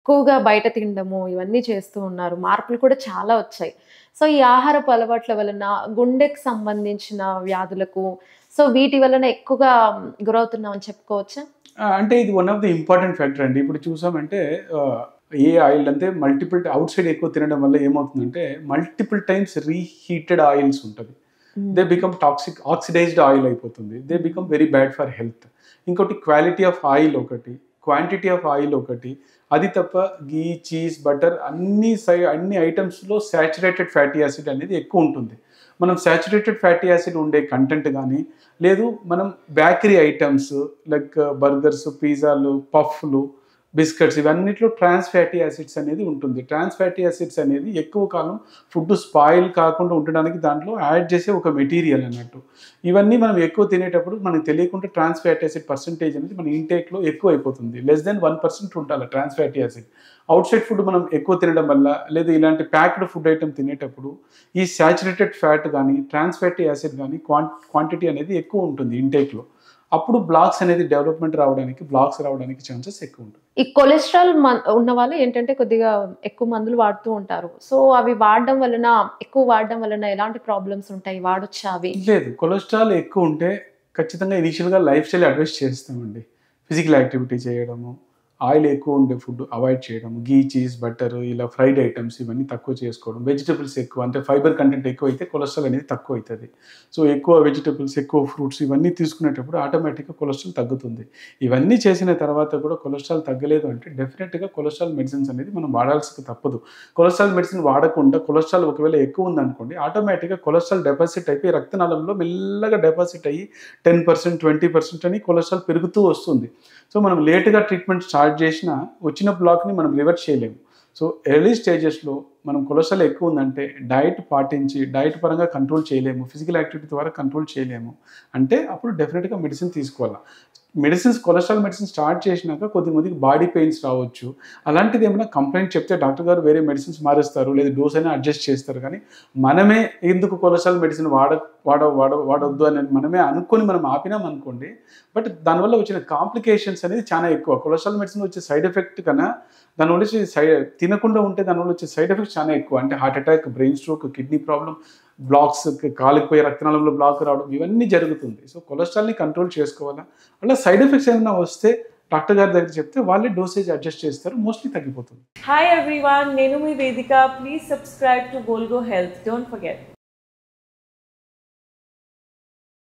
ఎక్కువగా బయట తినడము ఇవన్నీ చేస్తూ ఉన్నారు. మార్పులు కూడా చాలా వచ్చాయి. సో, ఈ ఆహారపు అలవాట్ల వలన గుండెకి సంబంధించిన వ్యాధులకు వీటి వలన ఎక్కువగా గురవుతున్నామని చెప్పుకోవచ్చా? అంటే ఇది one of the important factor అండి. ఇప్పుడు చూసామంటే ఏ ఆయిల్ అంటే మల్టిపుల్ ఔట్ సైడ్ ఎక్కువ తినడం వల్ల ఏమవుతుందంటే మల్టిపుల్ టైమ్స్ రీహీటెడ్ ఆయిల్స్ ఉంటది. They become toxic oxidised oil అయిపోతుంది. They become very bad for health. ఇంకోటి క్వాలిటీ ఆఫ్ ఆయిల్ ఒకటి, క్వాంటిటీ ఆఫ్ ఆయిల్ ఒకటి. అది తప్ప ఘీ, చీజ్, బటర్ అన్ని ఐటెమ్స్‌లో సాచురేటెడ్ ఫ్యాటీ యాసిడ్ అనేది ఎక్కువ ఉంటుంది. మనం సాచురేటెడ్ ఫ్యాటీ యాసిడ్ ఉండే కంటెంట్ గానీ, లేదు మనం బేకరీ ఐటెమ్స్ లైక్ బర్గర్స్, పిజ్జాలు, పఫ్‌లు, బిస్కెట్స్ ఇవన్నిట్లో ట్రాన్స్ ఫ్యాటీ యాసిడ్స్ అనేది ఉంటుంది. ట్రాన్స్ ఫ్యాటీ యాసిడ్స్ అనేది ఎక్కువ కాలం ఫుడ్ స్పాయిల్ కాకుండా ఉండడానికి దాంట్లో యాడ్ చేసే ఒక మెటీరియల్ అన్నట్టు. ఇవన్నీ మనం ఎక్కువ తినేటప్పుడు మనకు తెలియకుండా ట్రాన్స్ ఫ్యాటీ యాసిడ్ పర్సెంటేజ్ అనేది మన ఇంటేక్‌లో ఎక్కువ అయిపోతుంది. లెస్ దెన్ 1% ఉండాలి trans fatty acid. Outside food మనం ఎక్కువ తినడం వల్ల, లేదా ఇలాంటి ప్యాక్డ్ ఫుడ్ ఐటెమ్ తినేటప్పుడు ఈ సాచురేటెడ్ ఫ్యాట్ గానీ, ట్రాన్స్ ఫ్యాటీ యాసిడ్ గానీ క్వాంటిటీ అనేది ఎక్కువ ఉంటుంది ఇంటేక్‌లో. అప్పుడు బ్లాక్స్ అనేది బ్లాక్స్ రావడానికి ఛాన్సెస్ ఎక్కువ ఉంటుంది. ఈ కొలెస్ట్రాల్ ఉన్నవాళ్ళు ఏంటంటే కొద్దిగా ఎక్కువ మందులు వాడుతూ ఉంటారు. అవి ఎక్కువ వాడడం వలన ఎలాంటి ప్రాబ్లమ్స్ ఉంటాయి? వాడొచ్చా అవి? లేదు. కొలెస్ట్రాల్ ఎక్కువ ఉంటే ఖచ్చితంగా ఇనీషియల్‌గా లైఫ్ స్టైల్ అడ్వైస్ చేస్తామండి. ఫిజికల్ యాక్టివిటీ చేయడము, ఆయిల్ ఎక్కువ ఉండే ఫుడ్ అవాయిడ్ చేయడం, ఘీ, చీజ్, బటర్ ఇలా ఫ్రైడ్ ఐటెమ్స్ ఇవన్నీ తక్కువ చేసుకోవడం. వెజిటబుల్స్ ఎక్కువ అంటే ఫైబర్ కంటెంట్ ఎక్కువైతే కొలెస్ట్రాల్ అనేది తక్కువైతది. సో, ఎక్కువ వెజిటబుల్స్, ఎక్కువ ఫ్రూట్స్ ఇవన్నీ తీసుకునేటప్పుడు ఆటోమేటిక్‌గా కొలెస్ట్రాల్ తగ్గుతుంది. ఇవన్నీ చేసిన తర్వాత కూడా కొలెస్ట్రాల్ తగ్గలేదు అంటే డెఫినిట్‌గా కొలెస్ట్రాల్ మెడిసిన్స్ అనేది మనం వాడాల్సి తప్పదు. కొలెస్ట్రాల్ మెడిసిన్ వాడకుండా కొలెస్ట్రాల్ ఒకవేళ ఎక్కువ ఉందనుకోండి ఆటోమేటిక్‌గా కొలెస్ట్రాల్ డిపాజిట్ అయిపోయి రక్తనాళంలో మెల్లగా డిపాజిట్ అయ్యి 10%, 20% అని కొలెస్ట్రాల్ పెరుగుతూ వస్తుంది. సో, మనం లేట్‌గా ట్రీట్మెంట్ స్టార్ట్ చేసినా వచ్చిన బ్లాక్‌ని మనం రివర్స్ చేయలేము. సో, ఎర్లీ స్టేజెస్‌లో మనం కొలెస్ట్రాల్ ఎక్కువ ఉందంటే డైట్ పాటించి, డైట్ పరంగా కంట్రోల్ చేయలేము. ఫిజికల్ యాక్టివిటీ ద్వారా కంట్రోల్ చేయలేము. అంటే అప్పుడు డెఫినిట్‌గా మెడిసిన్ తీసుకోవాలా. కొలెస్ట్రాల్ మెడిసిన్ స్టార్ట్ చేసినాక కొద్దిమందికి బాడీ పెయిన్స్ రావచ్చు. అలాంటిది ఏమైనా కంప్లెయింట్ చెప్తే డాక్టర్ గారు వేరే మెడిసిన్స్ మారుస్తారు. లేదా డోస్ అయినా అడ్జస్ట్ చేస్తారు. కానీ మనమే ఎందుకు కొలెస్ట్రాల్ మెడిసిన్ వాడొద్దు అని మనమే అనుకోని మనం ఆపినామనుకోండి. బట్ దానివల్ల వచ్చిన కాంప్లికేషన్స్ అనేది చాలా ఎక్కువ. కొలెస్ట్రాల్ మెడిసిన్ వచ్చే సైడ్ ఎఫెక్ట్ కన్నా దానివల్ల వచ్చే తినకుండా ఉంటే దానివల్ల వచ్చే సైడ్ ఎఫెక్ట్స్ చాలా ఎక్కువ. అంటే heart attack, brain stroke, kidney problem, blocks కాలికి పోయి రక్తనాళంలో బ్లాక్ రావడం ఇవన్నీ జరుగుతుంది. సో, కొలెస్ట్రాల్‌ని కంట్రోల్ చేసుకోవాలా. అలా సైడ్ ఎఫెక్ట్స్ ఏమైనా వస్తే డాక్టర్ గారి దగ్గర చెప్తే వాళ్ళే డోసేజ్ అడ్జస్ట్ చేస్తారు. మోస్ట్‌లీ తగ్గిపోతుంది. Hi everyone, Nenu mi Vedika. Please subscribe to Golgo Health. Don't forget.